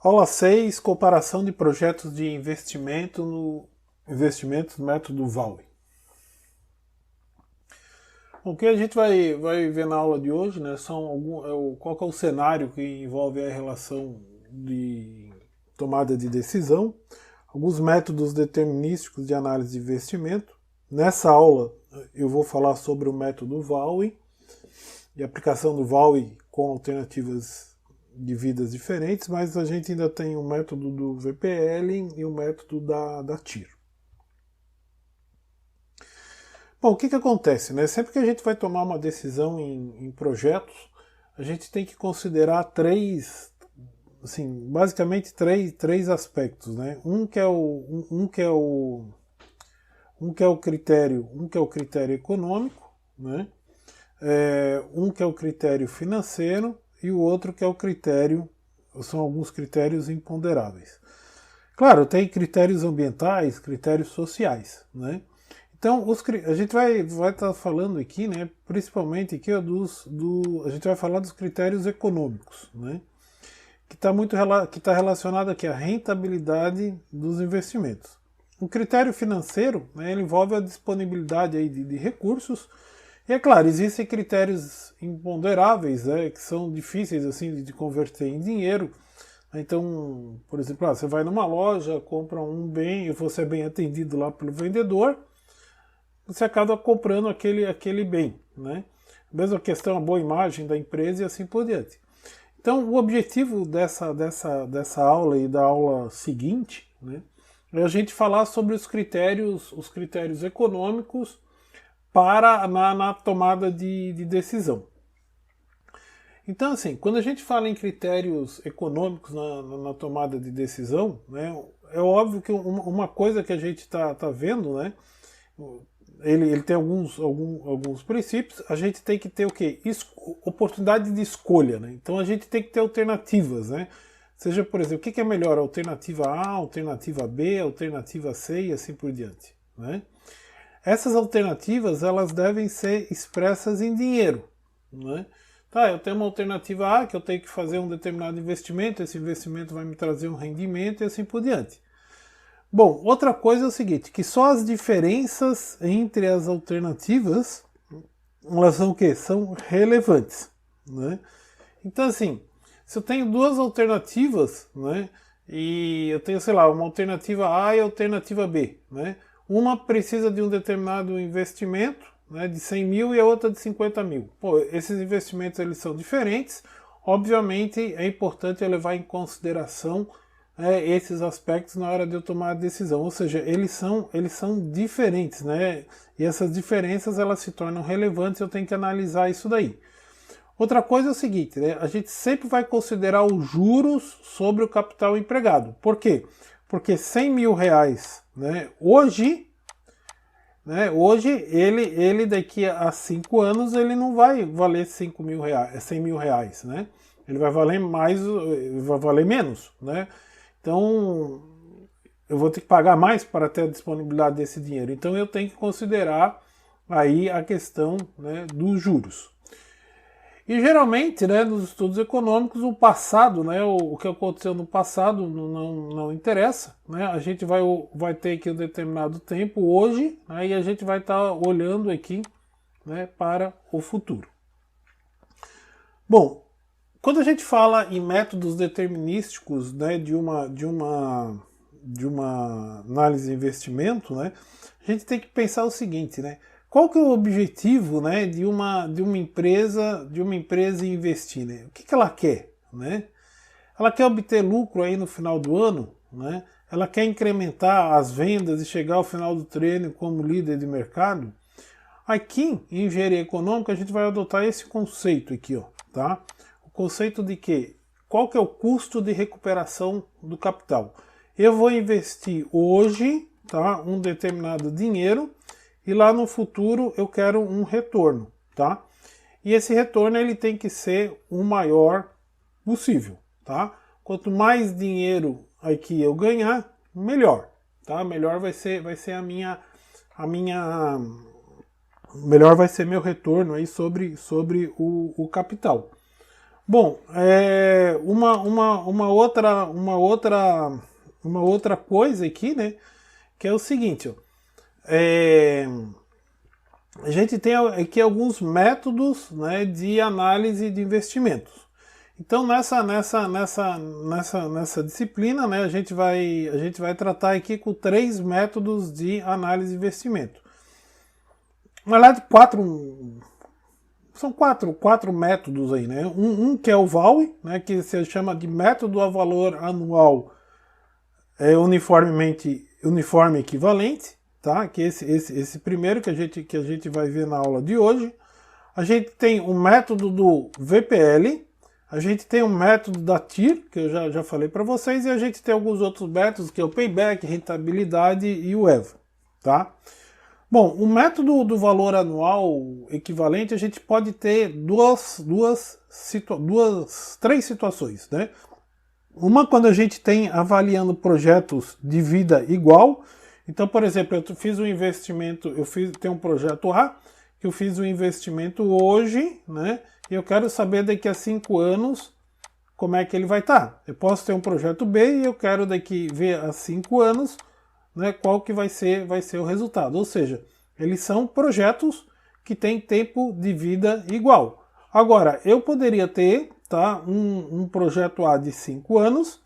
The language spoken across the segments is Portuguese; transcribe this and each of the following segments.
Aula 6, comparação de projetos de investimento no método VALI. O que a gente vai ver na aula de hoje, né, qual que é o cenário que envolve a relação de tomada de decisão, alguns métodos determinísticos de análise de investimento. Nessa aula eu vou falar sobre o método VALI e a aplicação do VALI com alternativas de vidas diferentes, mas a gente ainda tem o método do VPL e o método da TIR. Bom, o que acontece, né? Sempre que a gente vai tomar uma decisão em projetos, a gente tem que considerar basicamente três aspectos, né? Um que é o critério econômico, né? Um que é o critério financeiro e o outro que é o critério, são alguns critérios imponderáveis. Claro, tem critérios ambientais, critérios sociais, né? Então, a gente vai estar falando aqui, né, principalmente aqui, a gente vai falar dos critérios econômicos, né, que está relacionado aqui à rentabilidade dos investimentos. O critério financeiro, né, ele envolve a disponibilidade aí de recursos. E é claro, existem critérios imponderáveis, né, que são difíceis assim, de converter em dinheiro. Então, por exemplo, você vai numa loja, compra um bem e você é bem atendido lá pelo vendedor, você acaba comprando aquele bem, né? A mesma questão, a boa imagem da empresa e assim por diante. Então, o objetivo dessa aula e da aula seguinte, né, é a gente falar sobre os critérios econômicos na tomada de decisão. Então, assim, quando a gente fala em critérios econômicos na tomada de decisão, né, é óbvio que uma coisa que a gente está vendo, né, ele tem alguns princípios. A gente tem que ter o quê? Oportunidade de escolha, né? Então a gente tem que ter alternativas, né? Seja, por exemplo, o que é melhor? Alternativa A, alternativa B, alternativa C e assim por diante, né? Essas alternativas, elas devem ser expressas em dinheiro, né? Tá, eu tenho uma alternativa A, que eu tenho que fazer um determinado investimento, esse investimento vai me trazer um rendimento e assim por diante. Bom, outra coisa é o seguinte, que só as diferenças entre as alternativas, elas são o quê? São relevantes, né? Então, assim, se eu tenho duas alternativas, né, e eu tenho, sei lá, uma alternativa A e alternativa B, né? Uma precisa de um determinado investimento, né, de 100 mil e a outra de 50 mil. Pô, esses investimentos eles são diferentes, obviamente é importante eu levar em consideração esses aspectos na hora de eu tomar a decisão, ou seja, eles são diferentes, né? E essas diferenças elas se tornam relevantes, eu tenho que analisar isso daí. Outra coisa é o seguinte, né? A gente sempre vai considerar os juros sobre o capital empregado. Por quê? Porque 100 mil reais, né, hoje ele daqui a 5 anos ele não vai valer 5 mil reais, 100 mil reais, né? Ele vai valer vai valer menos, né? Então, eu vou ter que pagar mais para ter a disponibilidade desse dinheiro. Então, eu tenho que considerar aí a questão, né, dos juros. E geralmente, né, nos estudos econômicos, o passado, né, o que aconteceu no passado não interessa, né? A gente vai ter aqui um determinado tempo hoje, aí a gente vai estar olhando aqui, né, para o futuro. Bom, quando a gente fala em métodos determinísticos, né, de uma análise de investimento, né, a gente tem que pensar o seguinte, né? Qual que é o objetivo, né, de uma empresa investir, né? O que ela quer, né? Ela quer obter lucro aí no final do ano, né? Ela quer incrementar as vendas e chegar ao final do treino como líder de mercado. Aqui, em engenharia econômica, a gente vai adotar esse conceito aqui, ó, tá? O conceito de que qual que é o custo de recuperação do capital? Eu vou investir hoje, tá, um determinado dinheiro e lá no futuro eu quero um retorno, tá? E esse retorno ele tem que ser o maior possível, tá? Quanto mais dinheiro aqui eu ganhar, melhor, tá? Melhor vai ser melhor vai ser meu retorno aí sobre o capital. Bom, uma outra coisa aqui, né, que é o seguinte, ó, a gente tem aqui alguns métodos, né, de análise de investimentos. Então nessa disciplina, né, a gente vai tratar aqui com 3 métodos de análise de investimento. Na verdade, são quatro métodos aí, né? Um que é o VALE, né, que se chama de método a valor anual uniforme equivalente, tá? Que esse primeiro que a gente vai ver na aula de hoje. A gente tem o método do VPL, a gente tem o método da TIR, que eu já falei para vocês, e a gente tem alguns outros métodos, que é o payback, rentabilidade e o EVA, tá? Bom, o método do valor anual equivalente, a gente pode ter três situações, né? Uma, quando a gente tem avaliando projetos de vida igual. Então, por exemplo, eu fiz um investimento, tenho um projeto A, que eu fiz um investimento hoje, né? E eu quero saber daqui a 5 anos como é que ele vai estar. Eu posso ter um projeto B e eu quero daqui ver a 5 anos, né, qual que vai ser o resultado. Ou seja, eles são projetos que têm tempo de vida igual. Agora, eu poderia ter, tá, um projeto A de 5 anos,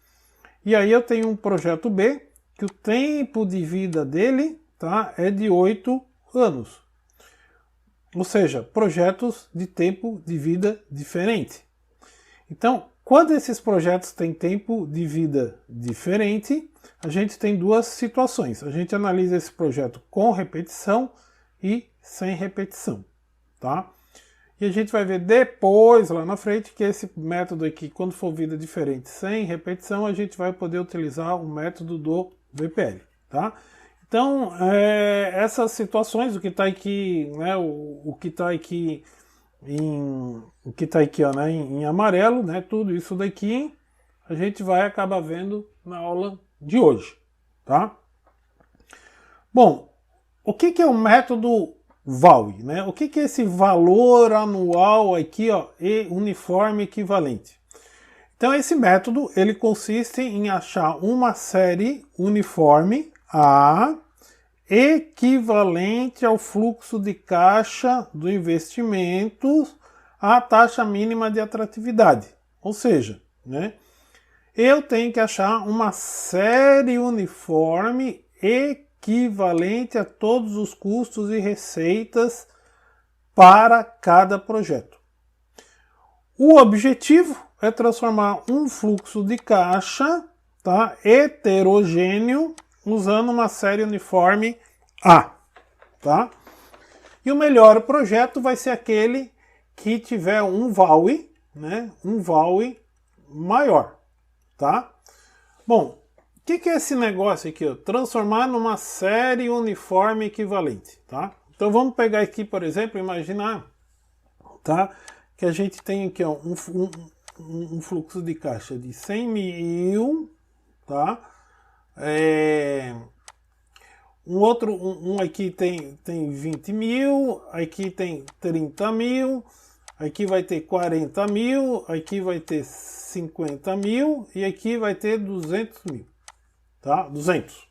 e aí eu tenho um projeto B, que o tempo de vida dele, tá, é de 8 anos. Ou seja, projetos de tempo de vida diferente. Então, quando esses projetos têm tempo de vida diferente, a gente tem duas situações. A gente analisa esse projeto com repetição e sem repetição, tá? E a gente vai ver depois, lá na frente, que esse método aqui, quando for vida diferente sem repetição, a gente vai poder utilizar o método do VPL, tá? Então, essas situações, o que está aqui, né, o que está aqui ó, né, em amarelo, né, tudo isso daqui a gente vai acabar vendo na aula de hoje, tá? Bom, o que é o método VALE, né? O que é esse valor anual aqui, ó, e uniforme equivalente? Então esse método, ele consiste em achar uma série uniforme A equivalente ao fluxo de caixa do investimento à taxa mínima de atratividade. Ou seja, né, eu tenho que achar uma série uniforme equivalente a todos os custos e receitas para cada projeto. O objetivo é transformar um fluxo de caixa, tá, heterogêneo usando uma série uniforme A, tá? E o melhor projeto vai ser aquele que tiver um VALE, né, um VALE maior, tá? Bom, o que é esse negócio aqui, ó? Transformar numa série uniforme equivalente, tá? Então vamos pegar aqui, por exemplo, imaginar, tá, que a gente tem aqui, ó, um fluxo de caixa de 100 mil, tá? Um aqui tem 20 mil, aqui tem 30 mil, aqui vai ter 40 mil, aqui vai ter 50 mil e aqui vai ter 200 mil, tá? 200.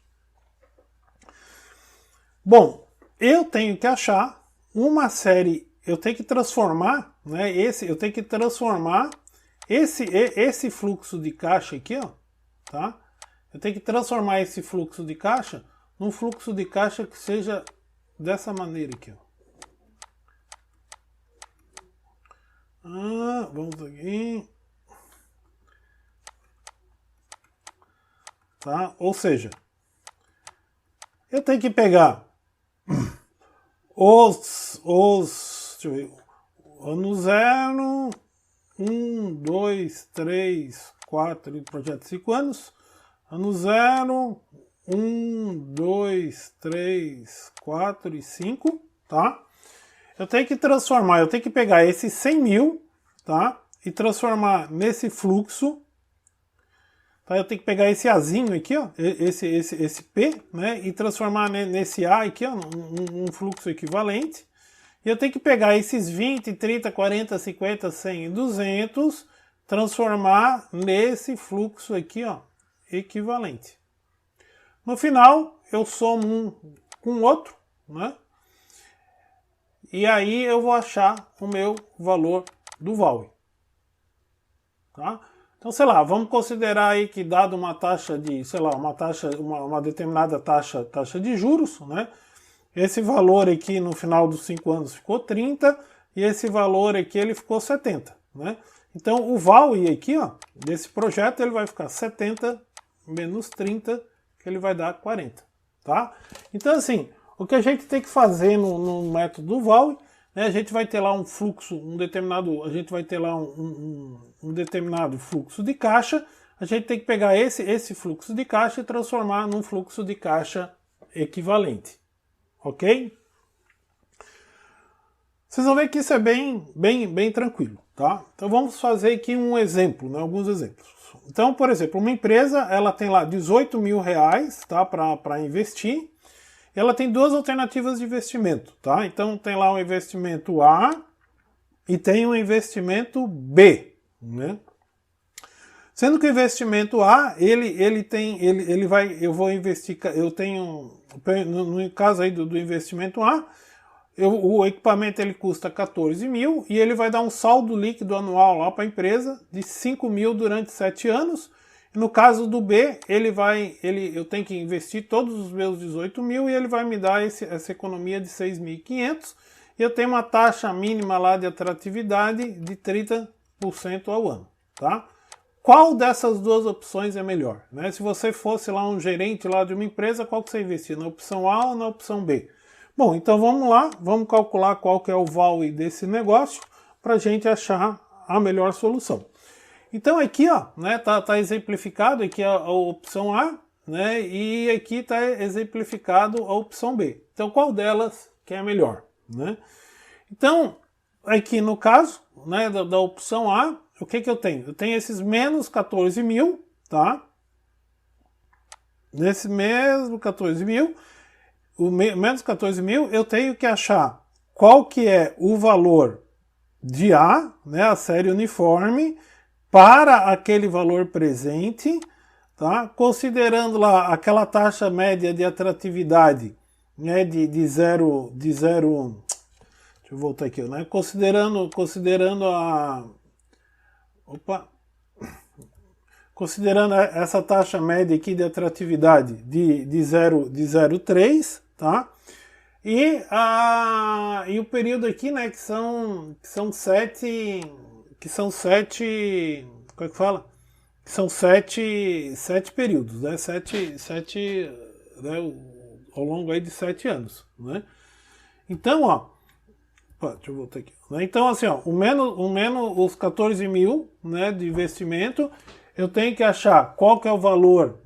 Bom, eu tenho que achar uma série, eu tenho que transformar, né? Eu tenho que transformar esse fluxo de caixa aqui, ó, tá? Eu tenho que transformar esse fluxo de caixa num fluxo de caixa que seja dessa maneira aqui, ó. Vamos aqui. Tá? Ou seja, eu tenho que pegar deixa eu ver, ano 0, 1, 2, 3, 4, projeto de 5 anos. Ano 0, 1, 2, 3, 4 e 5, tá? Eu tenho que pegar esses 100 mil, tá? E transformar nesse fluxo, tá? Eu tenho que pegar esse Azinho aqui, ó, esse P, né? E transformar nesse A aqui, ó, um fluxo equivalente. E eu tenho que pegar esses 20, 30, 40, 50, 100 e 200 transformar nesse fluxo aqui, ó, equivalente. No final, eu somo um com o outro, né? E aí eu vou achar o meu valor do VALUE. Tá? Então, sei lá, vamos considerar aí que dado uma taxa de, sei lá, uma determinada taxa de juros, né? Esse valor aqui no final dos 5 anos ficou 30 e esse valor aqui ele ficou 70, né? Então o VALUE aqui, ó, desse projeto ele vai ficar 70 menos 30, que ele vai dar 40, tá? Então assim, o que a gente tem que fazer no método do VALUE, né, a gente vai ter lá um fluxo, a gente vai ter lá um determinado fluxo de caixa, a gente tem que pegar esse fluxo de caixa e transformar num fluxo de caixa equivalente, ok? Vocês vão ver que isso é bem tranquilo, tá? Então vamos fazer aqui um exemplo, né, alguns exemplos. Então, por exemplo, uma empresa, ela tem lá 18 mil reais, tá, para investir, e ela tem duas alternativas de investimento, tá? Então tem lá um investimento A e tem um investimento B, né? Sendo que o investimento A, eu vou investir, eu tenho, no caso aí do investimento A, o equipamento ele custa 14 mil e ele vai dar um saldo líquido anual lá para a empresa de 5 mil durante 7 anos. No caso do B, eu tenho que investir todos os meus 18 mil e ele vai me dar essa economia de 6.500 e eu tenho uma taxa mínima lá de atratividade de 30% ao ano, tá? Qual dessas duas opções é melhor, né? Se você fosse lá um gerente lá de uma empresa, qual que você investia? Na opção A ou na opção B? Bom, então vamos lá, vamos calcular qual que é o VALUE desse negócio para a gente achar a melhor solução. Então aqui, ó, né, tá exemplificado aqui a opção A, né, e aqui está exemplificado a opção B. Então qual delas que é melhor, né? Então aqui no caso, né, da opção A, o que eu tenho? Eu tenho esses menos 14 mil, tá? Nesse mesmo 14 mil, menos 14 mil, eu tenho que achar qual que é o valor de A, né, a série uniforme, para aquele valor presente, tá? Considerando lá aquela taxa média de atratividade, né, de zero, deixa eu voltar aqui, né? Considerando essa taxa média aqui de atratividade de 0,3, tá? E o período aqui, né, que são 7, como é que fala? Que são 7 períodos, né? 7, né, ao longo aí de 7 anos, né? Então, ó, deixa eu voltar aqui. Então, assim, ó, o menos os 14 mil, né, de investimento, eu tenho que achar qual que é o valor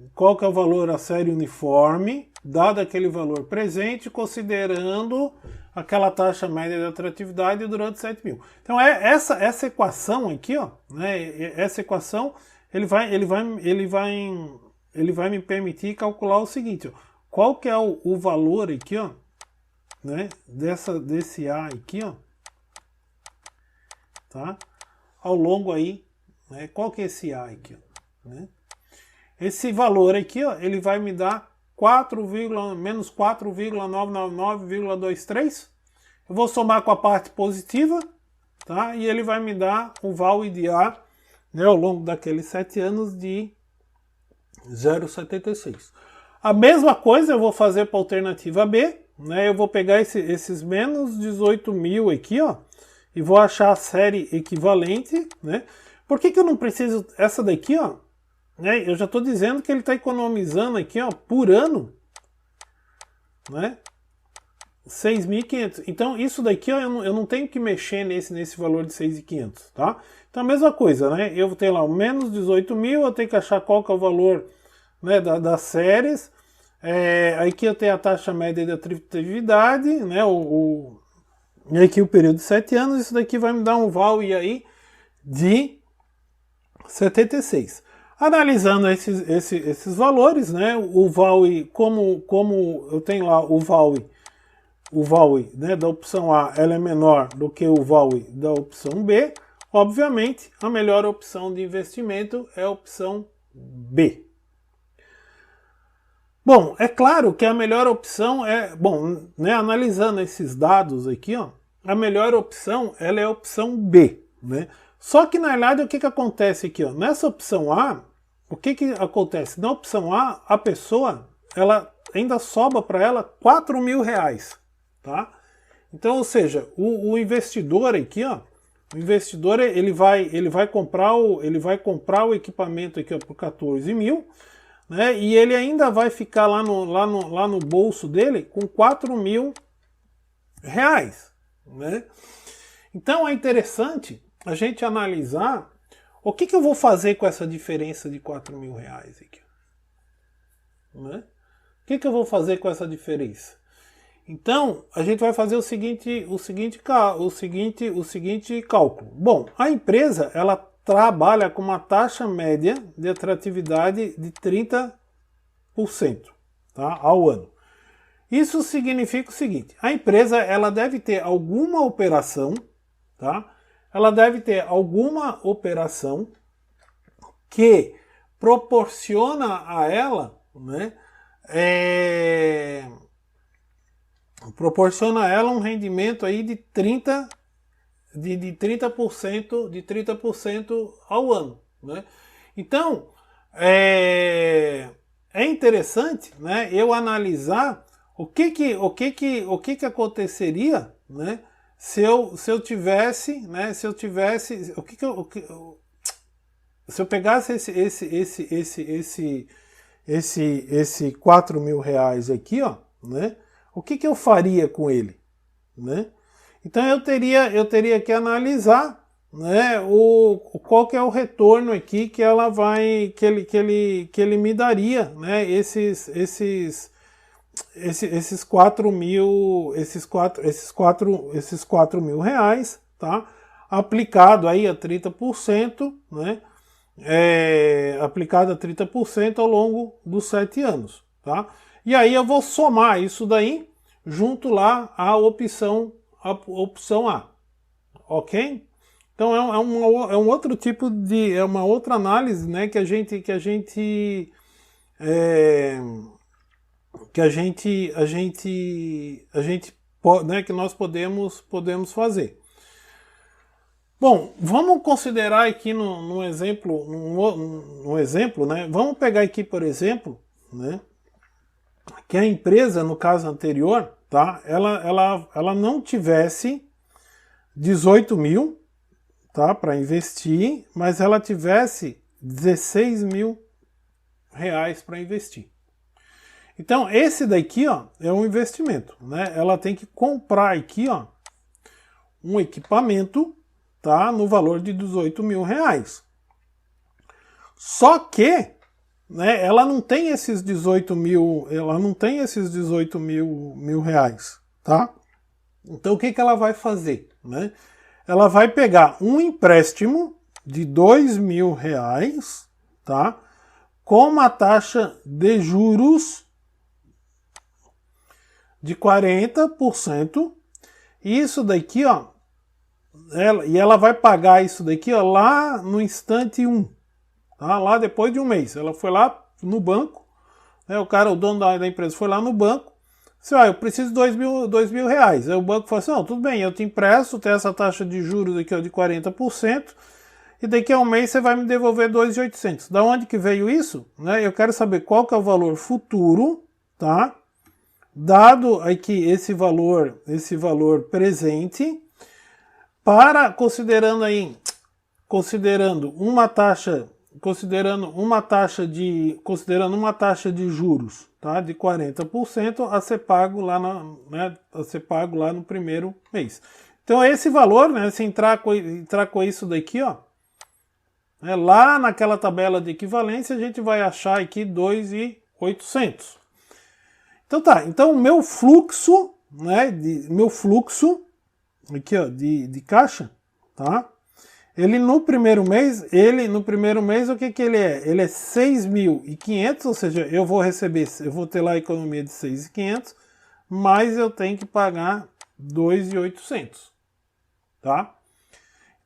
a série uniforme, dado aquele valor presente, considerando aquela taxa média de atratividade durante 7 mil. Então essa equação aqui, ó, né, essa equação ele vai me permitir calcular o seguinte, ó, qual que é o valor aqui, ó, né, desse A aqui, ó, tá? Ao longo aí, né, qual que é esse A aqui, ó, né? Esse valor aqui, ó, ele vai me dar menos 4,999,23. Eu vou somar com a parte positiva, tá? E ele vai me dar o VALUE de A, né, ao longo daqueles 7 anos de 0,76. A mesma coisa eu vou fazer para a alternativa B, né? Eu vou pegar esses menos 18 mil aqui, ó, e vou achar a série equivalente, né? Por que eu não preciso essa daqui, ó? Né? Eu já estou dizendo que ele está economizando aqui, ó, por ano, né, 6.500. Então isso daqui, ó, eu não tenho que mexer nesse valor de 6.500, tá? Então a mesma coisa, né? Eu tenho lá o menos 18 mil, eu tenho que achar qual que é o valor, né, das séries. Aqui eu tenho a taxa média de atratividade, né? E aqui o período de 7 anos, isso daqui vai me dar um VALUE aí de 76. Analisando esses valores, né, o VALUE, como eu tenho lá o VALUE, né, da opção A ela é menor do que o VALUE da opção B, Obviamente, a melhor opção de investimento é a opção B. Bom, é claro que a melhor opção é, bom, né, analisando esses dados aqui, ó, a melhor opção ela é a opção B, né? Só que na verdade o que acontece aqui, ó, nessa opção A, o que acontece? Na opção A, a pessoa, ela ainda sobra para ela R$ 4.000, tá? Então, ou seja, o investidor aqui, ó, o investidor ele vai comprar o equipamento aqui, ó, por 14 mil, né? E ele ainda vai ficar lá no bolso dele com R$ 4.000, né? Então é interessante a gente analisar o que eu vou fazer com essa diferença de R$ 4.000 aqui, né? O que eu vou fazer com essa diferença? Então, a gente vai fazer o seguinte cálculo. Bom, a empresa, ela trabalha com uma taxa média de atratividade de 30%, tá, ao ano. Isso significa o seguinte, a empresa, ela deve ter alguma operação, tá? Ela deve ter alguma operação que proporciona a ela, né, proporciona a ela um rendimento aí de 30% ao ano, né? Então, é interessante, né, eu analisar o que aconteceria, né, se eu tivesse, né, se eu pegasse esse R$ 4.000 aqui, ó, né? O que eu faria com ele, né? Então eu teria que analisar, né, qual que é o retorno aqui que ela vai que ele me daria, né? Esses R$ 4.000, tá? Aplicado aí a 30%, né? Aplicado a 30% ao longo dos 7 anos, tá? E aí eu vou somar isso daí junto lá à opção A, ok? Então é um outro tipo de, é uma outra análise, né, que nós podemos fazer. Bom, vamos considerar aqui no exemplo, né? Vamos pegar aqui, por exemplo, né, que a empresa, no caso anterior, tá, ela não tivesse 18 mil, tá, para investir, mas ela tivesse R$ 16.000 para investir. Então esse daqui, ó, é um investimento, né? Ela tem que comprar aqui, ó, um equipamento, tá, no valor de R$ 18.000. Só que, né, ela não tem esses 18 mil, reais, tá? Então o que ela vai fazer, né? Ela vai pegar um empréstimo de R$ 2.000, tá? Com uma taxa de juros de 40%. Isso daqui, ó, ela vai pagar isso daqui, ó, lá no instante 1. Tá? Lá depois de um mês. Ela foi lá no banco, né, o dono da empresa foi lá no banco, disse, eu preciso de R$ 2.000. Aí o banco falou assim, não, tudo bem, eu te empresto, tem essa taxa de juros aqui, ó, de 40%, e daqui a um mês você vai me devolver 2.800. Da onde que veio isso? Né? Eu quero saber qual que é o valor futuro, tá? Dado aqui esse valor presente, considerando uma taxa de juros, tá, de 40% a ser pago lá no primeiro mês. Então esse valor, né, se entrar com isso daqui, ó, né, lá naquela tabela de equivalência a gente vai achar aqui 2.800. Então tá, então o meu fluxo, né, aqui, ó, de caixa, tá? Ele no primeiro mês, o que ele é? Ele é 6.500, ou seja, eu vou ter lá a economia de 6.500, mas eu tenho que pagar 2.800, tá?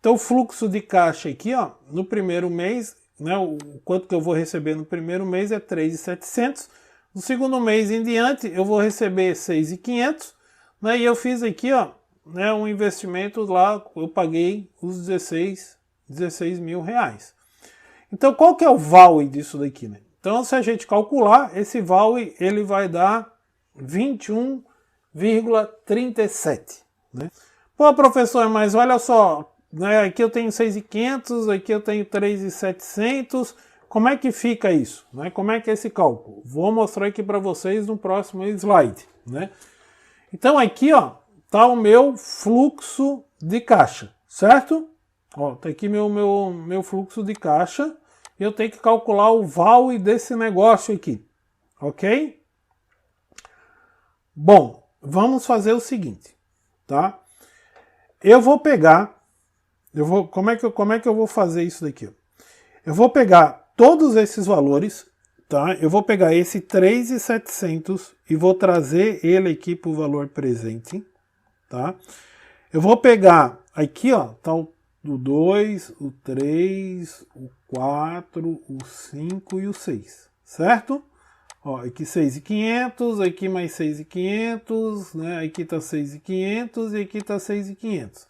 Então o fluxo de caixa aqui, ó, no primeiro mês, né, o quanto que eu vou receber no primeiro mês é 3.700. No segundo mês em diante eu vou receber 6.500, né, e eu fiz aqui, ó, né, um investimento lá, eu paguei os 16 mil reais. Então qual que é o VALE disso daqui, né? Então se a gente calcular, esse VALE ele vai dar 21,37, né? Pô, professor, mas olha só, né, aqui eu tenho 6.500, aqui eu tenho 3.700, como é que fica isso? Né? Como é que é esse cálculo? Vou mostrar aqui para vocês no próximo slide, né? Então aqui, ó, tá o meu fluxo de caixa, certo? Ó, tá aqui meu fluxo de caixa e eu tenho que calcular o VALE desse negócio aqui, ok? Bom, vamos fazer o seguinte, tá? Eu vou pegar, como é que eu vou fazer isso daqui? Eu vou pegar todos esses valores, tá? Eu vou pegar esse 3.700 e vou trazer ele aqui para o valor presente, tá? Eu vou pegar aqui, ó, tá o 2, o 3, o 4, o 5 e o 6, certo? Ó, aqui 6.500, aqui mais 6.500, né? Aqui tá 6.500 e aqui tá 6.500.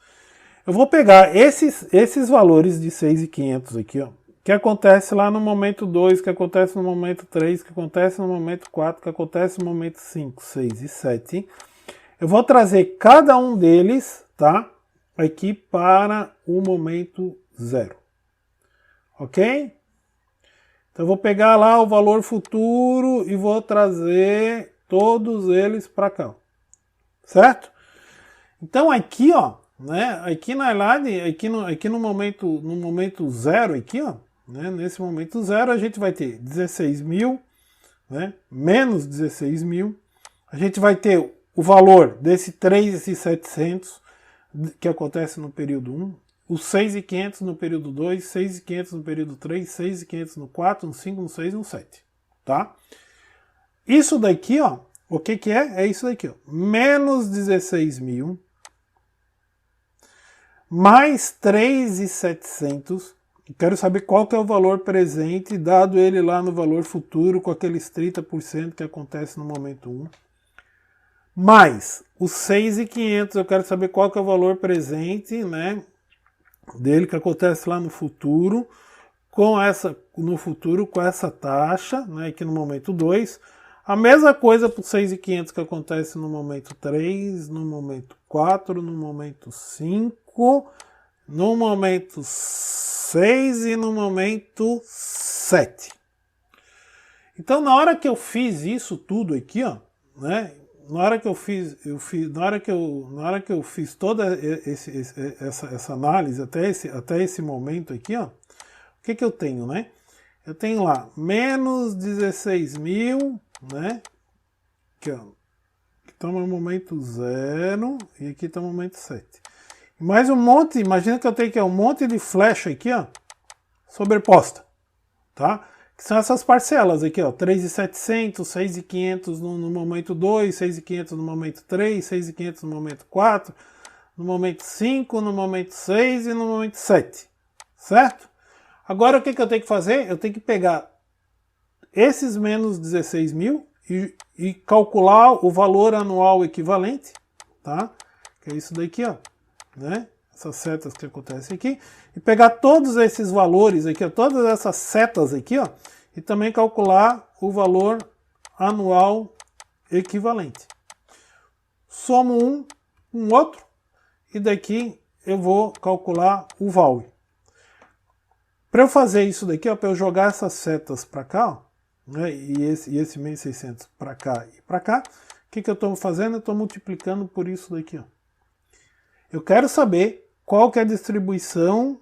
Eu vou pegar esses valores de 6.500 aqui, ó, que acontece lá no momento 2, que acontece no momento 3, que acontece no momento 4, que acontece no momento 5, 6 e 7. Eu vou trazer cada um deles, tá? Aqui para o momento 0. Ok? Então eu vou pegar lá o valor futuro e vou trazer todos eles para cá. Certo? Então aqui, ó, né? Aqui na realidade, aqui no momento 0 aqui, ó, né, nesse momento 0 a gente vai ter 16 mil, né, menos 16 mil. A gente vai ter o valor desse 3.700 que acontece no período 1, os 6.500 no período 2, 6.500 no período 3, 6.500 no 4, no 5, no 6 e no 7, tá? Isso daqui, ó, o que que é? É isso daqui, ó, menos 16 mil, mais 3.700, quero saber qual que é o valor presente, dado ele lá no valor futuro, com aqueles 30% que acontece no momento 1, mais os 6.500, eu quero saber qual que é o valor presente, né, dele que acontece lá no futuro, com essa taxa, né, aqui no momento 2. A mesma coisa para os 6.500 que acontece no momento 3, no momento 4, no momento 5, no momento 6 e no momento 7. Então, na hora que eu fiz isso tudo aqui, ó, né, na hora que eu fiz toda essa análise até esse momento aqui, ó, o que eu tenho, né? Eu tenho lá menos 16 mil, né? Aqui, ó, aqui está o momento 0 e aqui está o momento 7. Mais um monte, imagina que eu tenho aqui um monte de flecha aqui, ó, sobreposta, tá? Que são essas parcelas aqui, ó, 3.700, 6.500 no momento 2, 6.500 no momento 3, 6.500 no momento 4, no momento 5, no momento 6 e no momento 7, certo? Agora o que eu tenho que fazer? Eu tenho que pegar esses menos 16 mil e calcular o valor anual equivalente, tá? Que é isso daqui, ó, né? Essas setas que acontecem aqui, e pegar todos esses valores aqui, ó, todas essas setas aqui, ó, e também calcular o valor anual equivalente. Somo um com outro, e daqui eu vou calcular o VALE. Para eu fazer isso daqui, para eu jogar essas setas para cá, ó, né, e esse 1.600 para cá e para cá, o que eu estou fazendo? Eu estou multiplicando por isso daqui. Ó. Eu quero saber qual que é a distribuição,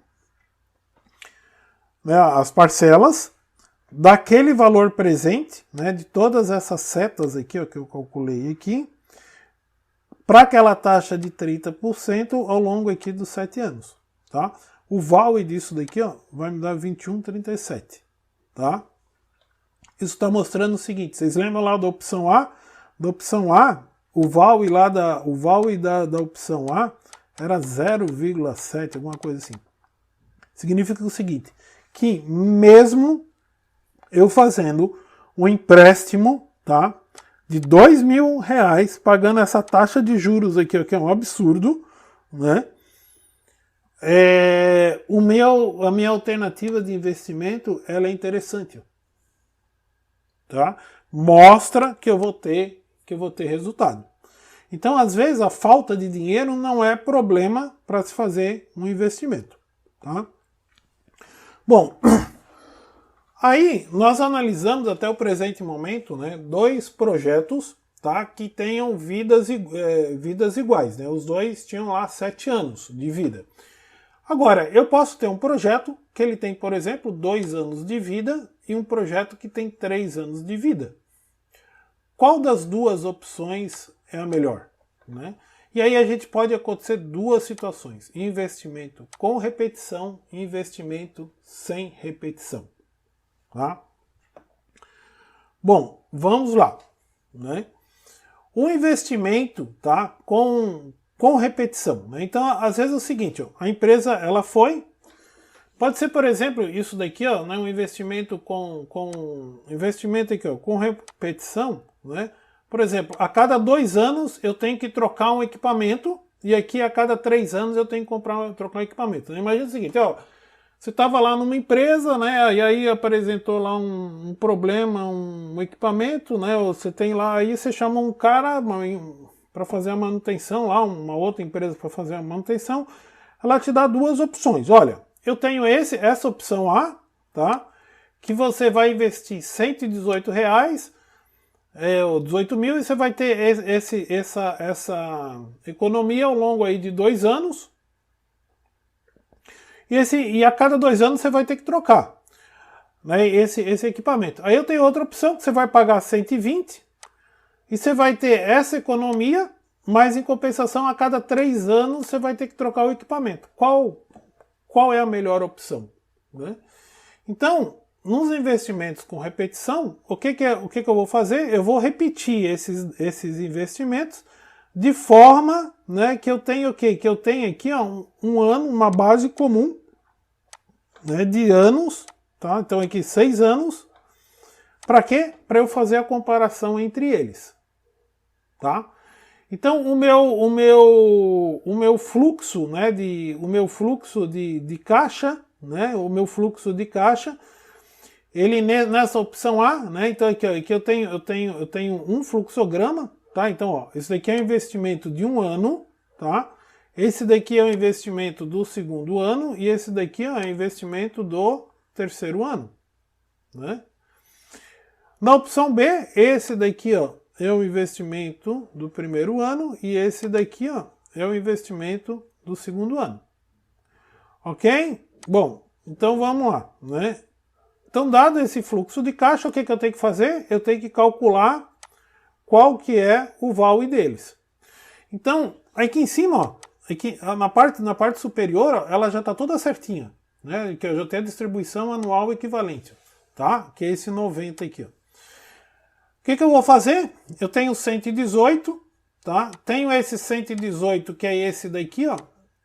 né, as parcelas daquele valor presente, né, de todas essas setas aqui, ó, que eu calculei aqui, para aquela taxa de 30% ao longo aqui dos 7 anos. Tá? O VALE disso daqui, ó, vai me dar 21,37. Tá? Isso está mostrando o seguinte, vocês lembram lá da opção A? Da opção A, o VALE da opção A era 0,7, alguma coisa assim. Significa o seguinte, que mesmo eu fazendo um empréstimo, tá, de R$2.000, pagando essa taxa de juros aqui, que é um absurdo, né? A minha alternativa de investimento, ela é interessante, tá? Mostra que eu vou ter resultado. Então, às vezes, a falta de dinheiro não é problema para se fazer um investimento, tá? Bom, aí nós analisamos até o presente momento, né, 2 projetos, tá, que tenham vidas iguais, né? Os 2 tinham lá 7 anos de vida. Agora, eu posso ter um projeto que ele tem, por exemplo, 2 anos de vida e um projeto que tem 3 anos de vida. Qual das duas opções é a melhor, né? E aí a gente pode acontecer 2 situações: investimento com repetição e investimento sem repetição, tá? Bom, vamos lá, né? O investimento, tá, com repetição, né? Então, às vezes é o seguinte, ó, a empresa, ela pode ser, por exemplo, isso daqui, ó, né, um investimento investimento aqui, ó, com repetição, né? Por exemplo, a cada 2 anos eu tenho que trocar um equipamento e aqui a cada 3 anos eu tenho que trocar um equipamento. Imagina o seguinte, ó, você estava lá numa empresa, né, e aí apresentou lá um problema, um equipamento, né, você tem lá, aí você chama um cara para fazer a manutenção lá, uma outra empresa para fazer a manutenção, ela te dá 2 opções. Olha, eu tenho essa opção A, tá, que você vai investir R$118, 18 mil, e você vai ter essa economia ao longo aí de 2 anos, e a cada 2 anos você vai ter que trocar, né, esse equipamento. Aí eu tenho outra opção, que você vai pagar 120 e você vai ter essa economia, mas em compensação a cada 3 anos você vai ter que trocar o equipamento. Qual é a melhor opção, né? Então, nos investimentos com repetição, o que eu vou fazer? Eu vou repetir esses investimentos de forma, né, que eu tenho o quê? Que eu tenho aqui, ó, um ano, uma base comum, né, de anos, tá? Então aqui 6 anos. Para quê? Para eu fazer a comparação entre eles, tá? Então o meu fluxo, né, de caixa, né, o meu fluxo de caixa, ele nessa opção A, né, então aqui eu tenho um fluxograma, tá? Então, ó, esse daqui é um investimento de 1 ano, tá? Esse daqui é o investimento do 2º ano e esse daqui é o investimento do 3º ano, né? Na opção B, esse daqui, ó, é o investimento do 1º ano e esse daqui, ó, é o investimento do 2º ano. Ok? Bom, então vamos lá, né? Então, dado esse fluxo de caixa, o que eu tenho que fazer? Eu tenho que calcular qual que é o VALE deles. Então, aqui em cima, ó, aqui, na parte superior, ó, ela já está toda certinha, né? Que eu já tenho a distribuição anual equivalente, tá? Que é esse 90 aqui, ó. O que eu vou fazer? Eu tenho 118, tá? Tenho esse 118, que é esse daqui, ó,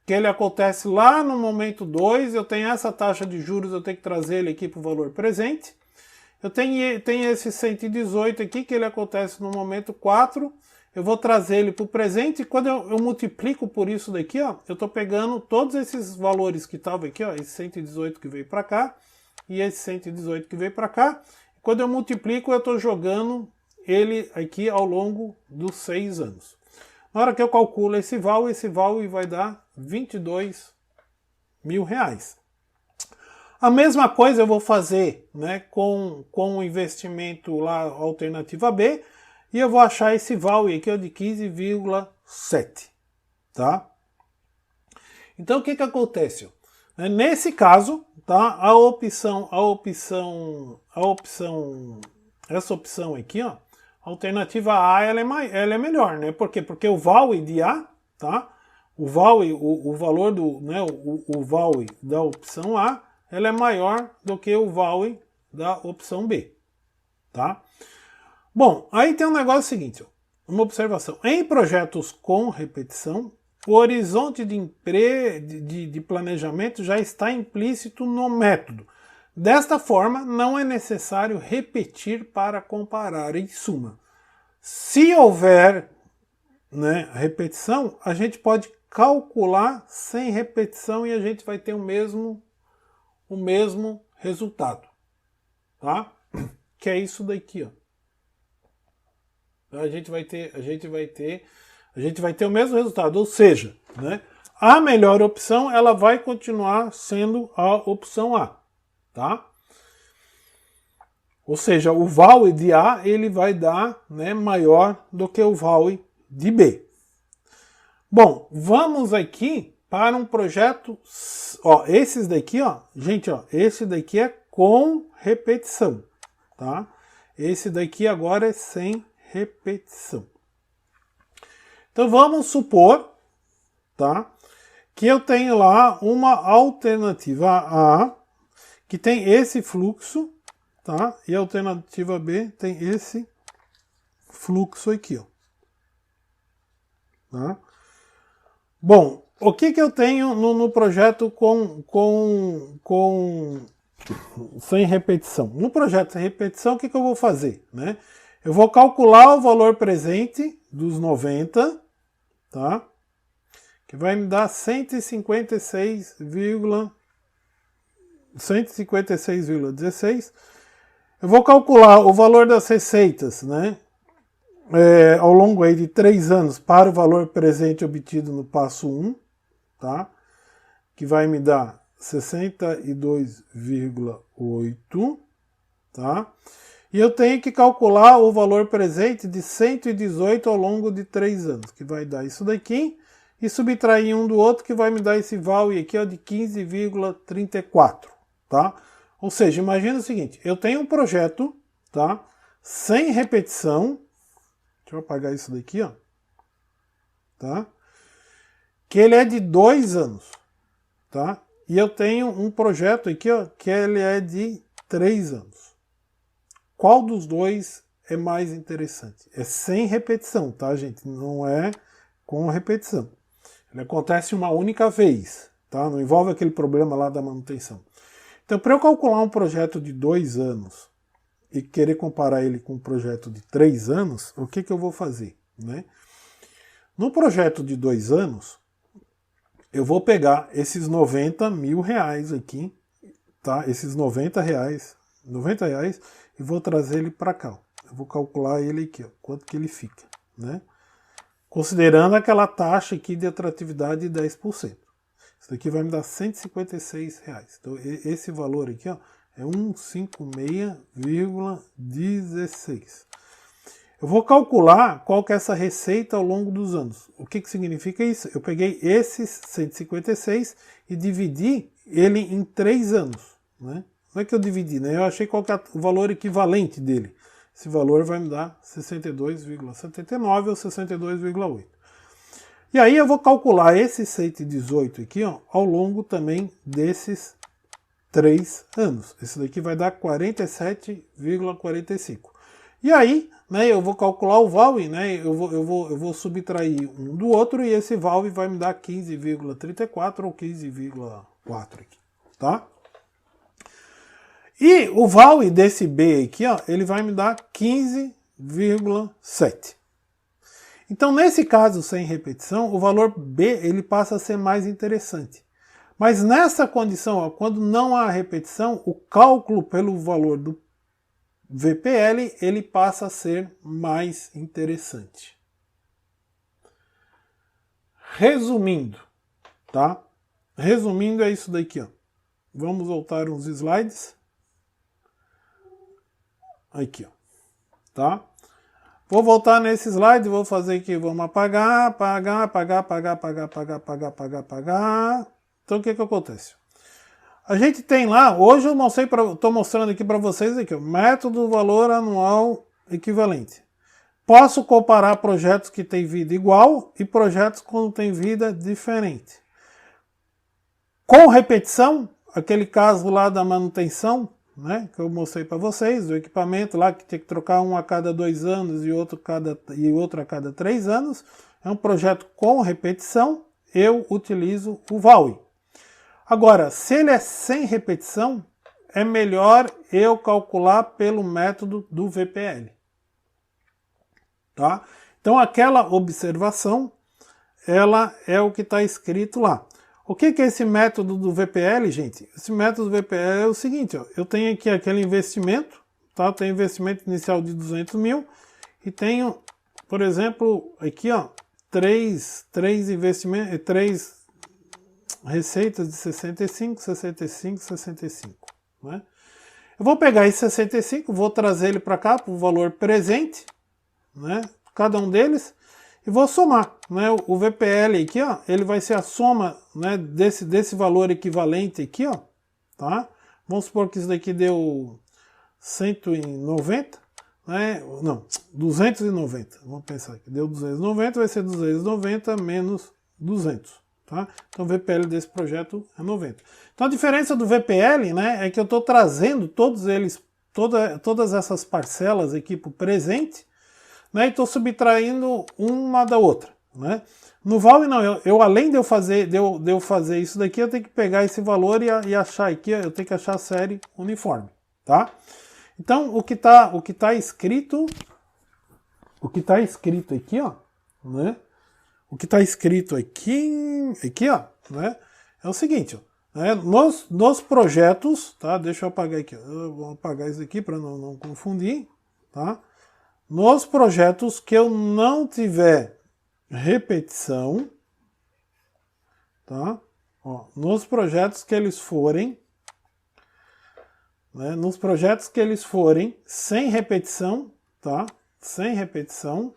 que ele acontece lá no momento 2, eu tenho essa taxa de juros, eu tenho que trazer ele aqui para o valor presente. Eu tenho esse 118 aqui, que ele acontece no momento 4, eu vou trazer ele para o presente, e quando eu multiplico por isso daqui, ó, eu estou pegando todos esses valores que estavam aqui, ó, esse 118 que veio para cá, e esse 118 que veio para cá. Quando eu multiplico, eu estou jogando ele aqui ao longo dos 6 anos. Na hora que eu calculo esse VALE vai dar R$22.000. A mesma coisa eu vou fazer, né, com o investimento lá, alternativa B, e eu vou achar esse VALE aqui, ó, de 15,7. Tá? Então o que acontece? Nesse caso, tá, essa opção aqui, ó, a alternativa A, ela é melhor, né? Por quê? Porque o VALE de A, tá? O valor do, né, o VALE da opção A, ela é maior do que o VALE da opção B, tá? Bom, aí tem um negócio seguinte, ó, uma observação. Em projetos com repetição, o horizonte de planejamento já está implícito no método. Desta forma, não é necessário repetir para comparar. Em suma, se houver, né, repetição, a gente pode calcular sem repetição e a gente vai ter o mesmo resultado, tá? Que é isso daqui, ó. A gente vai ter o mesmo resultado, ou seja, né, a melhor opção ela vai continuar sendo a opção A, tá? Ou seja, o VALE de A ele vai dar, né, maior do que o VALE de B. Bom, vamos aqui para um projeto, ó, esses daqui, ó, gente, ó, esse daqui é com repetição, tá? Esse daqui agora é sem repetição. Então vamos supor, tá, que eu tenho lá uma alternativa A que tem esse fluxo, tá? E a alternativa B tem esse fluxo aqui, ó. Tá? Bom, o que eu tenho no projeto sem repetição? No projeto sem repetição, o que eu vou fazer, né? Eu vou calcular o valor presente dos 90, tá? Que vai me dar 156,16. Eu vou calcular o valor das receitas, né? Ao longo aí de 3 anos para o valor presente obtido no passo 1, tá? Que vai me dar 62,8, tá? E eu tenho que calcular o valor presente de 118 ao longo de 3 anos, que vai dar isso daqui, e subtrair um do outro, que vai me dar esse VALE aqui, ó, de 15,34, tá? Ou seja, imagina o seguinte, eu tenho um projeto, tá? Sem repetição. Deixa eu apagar isso daqui, ó. Tá? Que ele é de 2 anos, tá? E eu tenho um projeto aqui, ó, que ele é de 3 anos. Qual dos dois é mais interessante? É sem repetição, tá, gente? Não é com repetição. Ele acontece uma única vez, tá? Não envolve aquele problema lá da manutenção. Então, para eu calcular um projeto de 2 anos e querer comparar ele com um projeto de 3 anos, o que eu vou fazer, né? No projeto de 2 anos, eu vou pegar esses 90 mil reais aqui, tá? Esses 90 reais, e vou trazer ele para cá. Eu vou calcular ele aqui, ó, quanto que ele fica, né? Considerando aquela taxa aqui de atratividade de 10%. Isso daqui vai me dar 156 reais. Então, esse valor aqui, ó, é 156,16. Eu vou calcular qual que é essa receita ao longo dos anos. O que significa isso? Eu peguei esses 156 e dividi ele em 3 anos, né? Não é que eu dividi, né? Eu achei qual que é o valor equivalente dele. Esse valor vai me dar 62,79 ou 62,8. E aí eu vou calcular esse 118 aqui, ó, ao longo também desses 3 anos. Esse daqui vai dar 47,45. E aí, né, eu vou calcular o VALE, né, eu vou subtrair um do outro e esse VALE vai me dar 15,34 ou 15,4 aqui, tá? E o VALE desse B aqui, ó, ele vai me dar 15,7. Então, nesse caso sem repetição, o valor B ele passa a ser mais interessante. Mas nessa condição, ó, quando não há repetição, o cálculo pelo valor do VPL ele passa a ser mais interessante. Resumindo, tá? Resumindo é isso daqui, ó. Vamos voltar uns slides. Aqui, ó. Tá? Vou voltar nesse slide, vou fazer aqui, vamos apagar. Então o que acontece? A gente tem lá, hoje eu estou mostrando aqui para vocês aqui, o método valor anual equivalente. Posso comparar projetos que têm vida igual e projetos que têm vida diferente. Com repetição, aquele caso lá da manutenção, né, que eu mostrei para vocês, o equipamento lá que tem que trocar um a cada 2 anos e outro a cada 3 anos, é um projeto com repetição eu utilizo o VALUE. Agora, se ele é sem repetição, é melhor eu calcular pelo método do VPL. Tá? Então, aquela observação, ela é o que está escrito lá. O que é esse método do VPL, gente? Esse método do VPL é o seguinte, ó, eu tenho aqui aquele investimento, tá? Eu tenho investimento inicial de 200 mil e tenho, por exemplo, aqui, ó, três receitas de 65, 65, 65. Né? Eu vou pegar esse 65, vou trazer ele para cá, para o valor presente, né? Cada um deles, e vou somar. Né? O VPL aqui, ó, ele vai ser a soma, né, desse valor equivalente aqui, ó, tá? Vamos supor que isso daqui deu 190, né? Não, 290. Vamos pensar aqui, deu 290, vai ser 290 menos 200. Tá? Então o VPL desse projeto é 90. Então a diferença do VPL, né, é que eu estou trazendo todos eles, todas essas parcelas aqui para o presente, né, e estou subtraindo uma da outra. Né? No VALUE não, eu além de eu fazer isso daqui, eu tenho que pegar esse valor e achar aqui, eu tenho que achar a série uniforme. Tá? Então o que tá escrito aqui, ó, né? O que está escrito aqui, ó, né, é o seguinte, ó, né, nos projetos, tá, deixa eu apagar aqui, eu vou apagar isso aqui para não confundir, tá, nos projetos que eu não tiver repetição, tá, ó, nos projetos que eles forem, né, nos projetos que eles forem sem repetição, tá, sem repetição,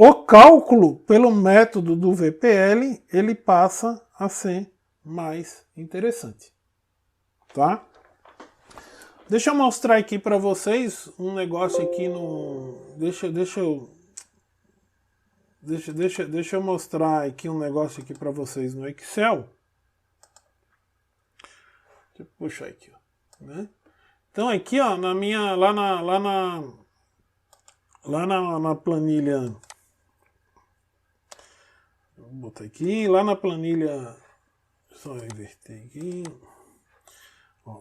o cálculo pelo método do VPL, ele passa a ser mais interessante, tá? Deixa eu mostrar aqui para vocês um negócio aqui no... Deixa eu mostrar aqui um negócio aqui para vocês no Excel. Deixa eu puxar aqui, ó, né? Então aqui, ó, lá na planilha... Vou botar aqui, lá na planilha, só inverter aqui, ó,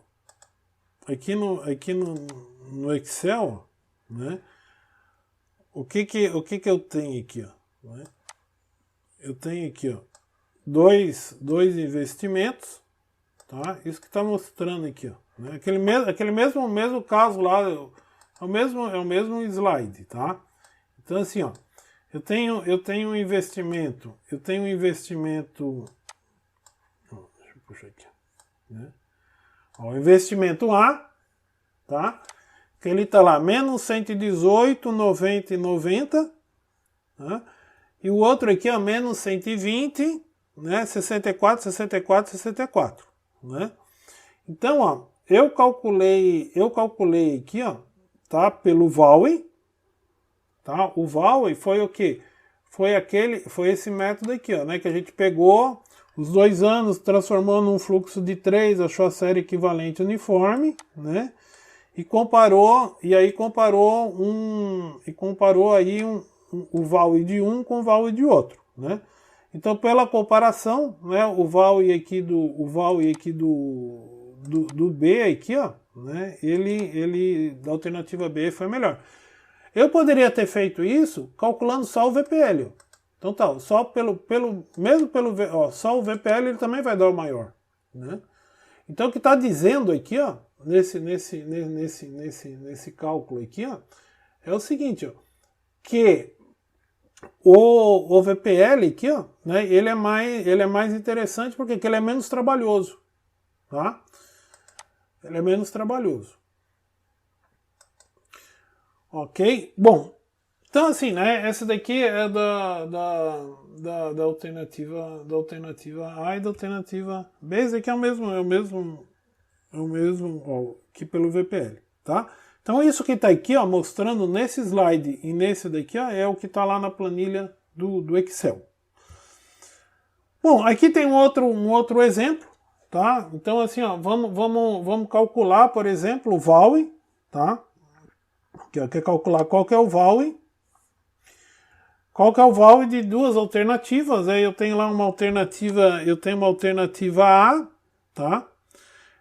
aqui no Excel, né, o que eu tenho aqui, ó, né? Eu tenho aqui, ó, dois investimentos, tá, isso que está mostrando aqui, ó, né? Aquele mesmo caso lá, é o mesmo slide, tá, então assim, ó, eu tenho um investimento, deixa eu puxar aqui, né? Ó, o investimento A, tá? Que ele tá lá, menos 118, 90 e 90, tá? E o outro aqui, ó, menos 120, né? 64, 64, 64, né? Então, ó, eu calculei aqui, ó, tá? Pelo VALUE. Tá? O VALUE foi o quê? Foi esse método aqui, ó, né? Que a gente pegou os 2 anos, transformou num fluxo de 3, achou a série equivalente uniforme, né? E comparou aí o VALUE de um com o VALUE de outro, né? Então, pela comparação, né, o VALUE aqui do B aqui, ó, né? Ele da alternativa B foi melhor. Eu poderia ter feito isso calculando só o VPL. Então tá, só só o VPL ele também vai dar o maior, né? Então o que está dizendo aqui, ó, nesse cálculo aqui, ó, é o seguinte, ó, que o VPL aqui, ó, né, ele é mais interessante porque ele é menos trabalhoso, tá? Ele é menos trabalhoso. Ok? Bom, então assim, né, essa daqui é da alternativa A e da alternativa B. Esse aqui é o mesmo ó, que pelo VPL, tá? Então isso que está aqui, ó, mostrando nesse slide e nesse daqui, ó, é o que está lá na planilha do Excel. Bom, aqui tem um outro exemplo, tá? Então assim, ó, vamos calcular, por exemplo, o VALUE, tá? Que quer calcular qual que é o VALUE. qual que é o VAL de duas alternativas. Aí eu tenho lá uma alternativa, eu tenho uma alternativa A, tá?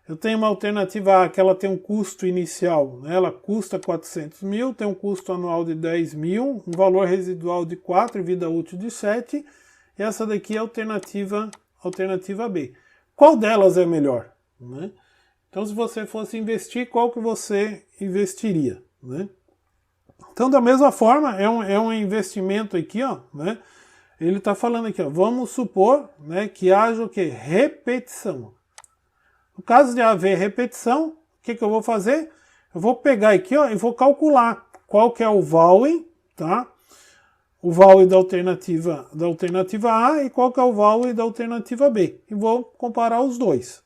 Eu tenho uma alternativa A que ela tem um custo inicial, né? Ela custa 400 mil, tem um custo anual de 10 mil, um valor residual de 4 e vida útil de 7. E essa daqui é a alternativa B. Qual delas é melhor? Né? Então, se você fosse investir, qual que você investiria? Né? Então, da mesma forma, é um investimento aqui, ó, né? Ele está falando aqui, ó, vamos supor, né, que haja o quê? Repetição. No caso de haver repetição, o que eu vou fazer? Eu vou pegar aqui, ó, e vou calcular qual que é o VALUE, tá? O VALUE da alternativa A e qual que é o VALUE da alternativa B. E vou comparar os dois,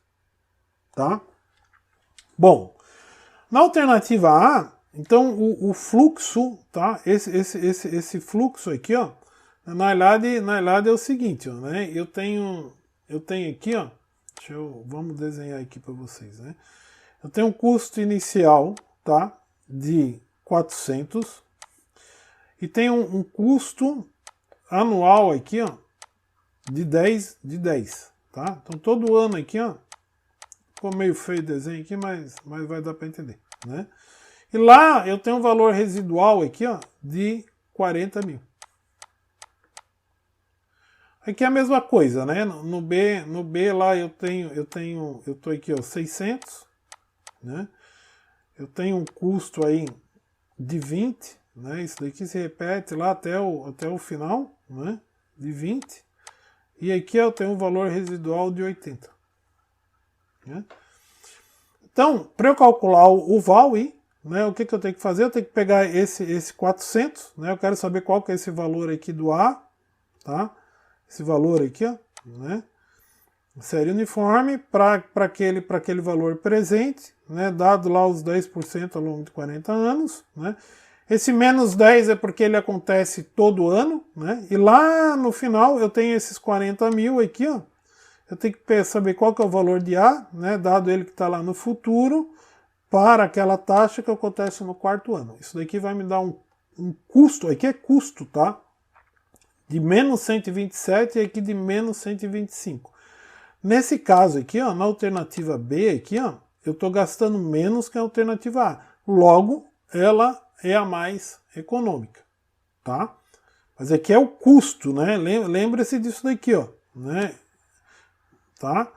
tá? Bom, na alternativa A, então o fluxo, tá? Esse fluxo aqui, ó, na realidade é o seguinte, ó, né? Eu tenho aqui, ó, vamos desenhar aqui para vocês, né? Eu tenho um custo inicial, tá? De 400 e tenho um custo anual aqui, ó, de 10, tá? Então todo ano aqui, ó, ficou meio feio o desenho aqui, mas vai dar para entender, né? E lá eu tenho um valor residual aqui, ó, de 40 mil. Aqui é a mesma coisa, né? No B lá eu tô aqui, ó, 600, né? Eu tenho um custo aí de 20, né? Isso daqui se repete lá até o final, né? De 20. E aqui eu tenho um valor residual de 80. Né? Então, para eu calcular o VALUE, né, o que eu tenho que fazer? Eu tenho que pegar esse 400, né? Eu quero saber qual que é esse valor aqui do A, tá? Esse valor aqui, ó, né? Série uniforme para aquele valor presente, né? Dado lá os 10% ao longo de 40 anos, né? Esse menos 10 é porque ele acontece todo ano, né? E lá no final eu tenho esses 40 mil aqui, ó. Eu tenho que saber qual que é o valor de A, né? Dado ele que está lá no futuro, para aquela taxa que acontece no quarto ano. Isso daqui vai me dar um custo, aqui é custo, tá? De menos 127 e aqui de menos 125. Nesse caso aqui, ó, na alternativa B, aqui, ó, eu estou gastando menos que a alternativa A. Logo, ela é a mais econômica, tá? Mas aqui é o custo, né? Lembre-se disso daqui, ó, né? Tá?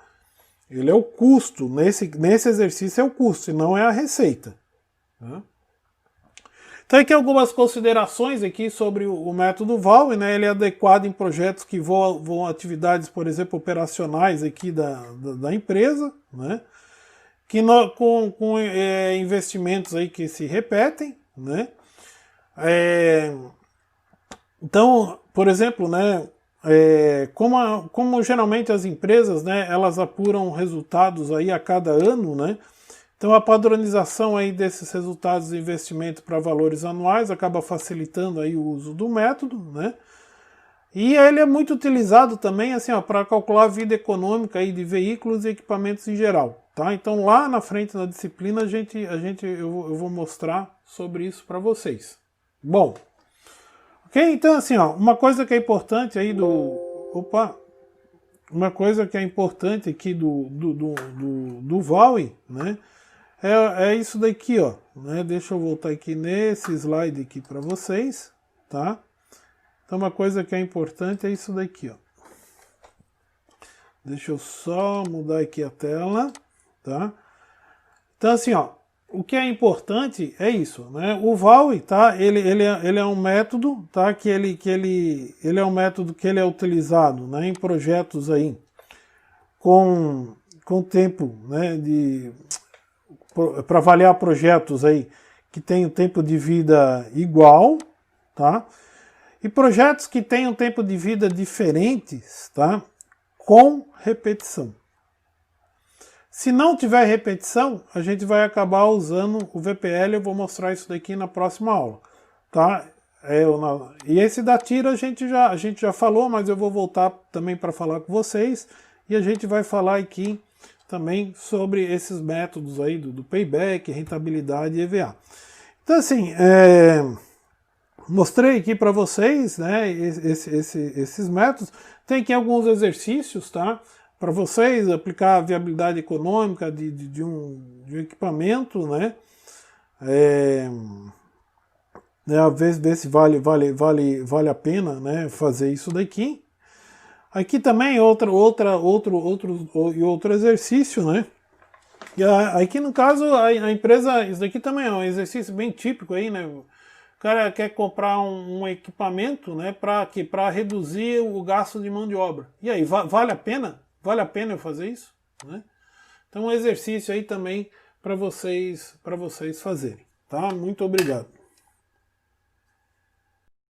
Ele é o custo, nesse exercício é o custo, e não é a receita. Né? Então aqui algumas considerações aqui sobre o método VALUE, né? Ele é adequado em projetos que vão atividades, por exemplo, operacionais aqui da empresa, né? Que com investimentos aí que se repetem, né? Então, por exemplo, né? Como geralmente as empresas, né? Elas apuram resultados aí a cada ano, né? Então a padronização aí desses resultados de investimento para valores anuais acaba facilitando aí o uso do método, né? E ele é muito utilizado também assim, para calcular a vida econômica aí de veículos e equipamentos em geral, tá? Então lá na frente na disciplina eu vou mostrar sobre isso para vocês. Bom, ok? Então assim, ó, uma coisa que é importante aí uma coisa que é importante aqui do VALUE, né? É isso daqui, ó, né? Deixa eu voltar aqui nesse slide aqui para vocês, tá? Então uma coisa que é importante é isso daqui, ó. Deixa eu só mudar aqui a tela, tá? Então assim, ó, o que é importante é isso, né? O VALUE, tá? Ele é um método, tá? Que ele é um método que ele é utilizado, né? Em projetos aí com tempo, né? Para avaliar projetos aí que têm um tempo de vida igual, tá? E projetos que têm um tempo de vida diferentes, tá? Com repetição. Se não tiver repetição, a gente vai acabar usando o VPL, eu vou mostrar isso daqui na próxima aula, tá? E esse da tira a gente já falou, mas eu vou voltar também para falar com vocês, e a gente vai falar aqui também sobre esses métodos aí do payback, rentabilidade e EVA. Então assim, mostrei aqui para vocês, né, esses métodos. Tem aqui alguns exercícios, tá? Para vocês aplicar a viabilidade econômica de um equipamento, né? Ver se vale a pena, né, fazer isso daqui. Aqui também outro exercício, né? E aqui no caso a empresa, isso daqui também é um exercício bem típico aí, né? O cara quer comprar um equipamento, né, para reduzir o gasto de mão de obra. E aí, vale a pena? Vale a pena eu fazer isso? Né? Então um exercício aí também para vocês fazerem, tá? Muito obrigado.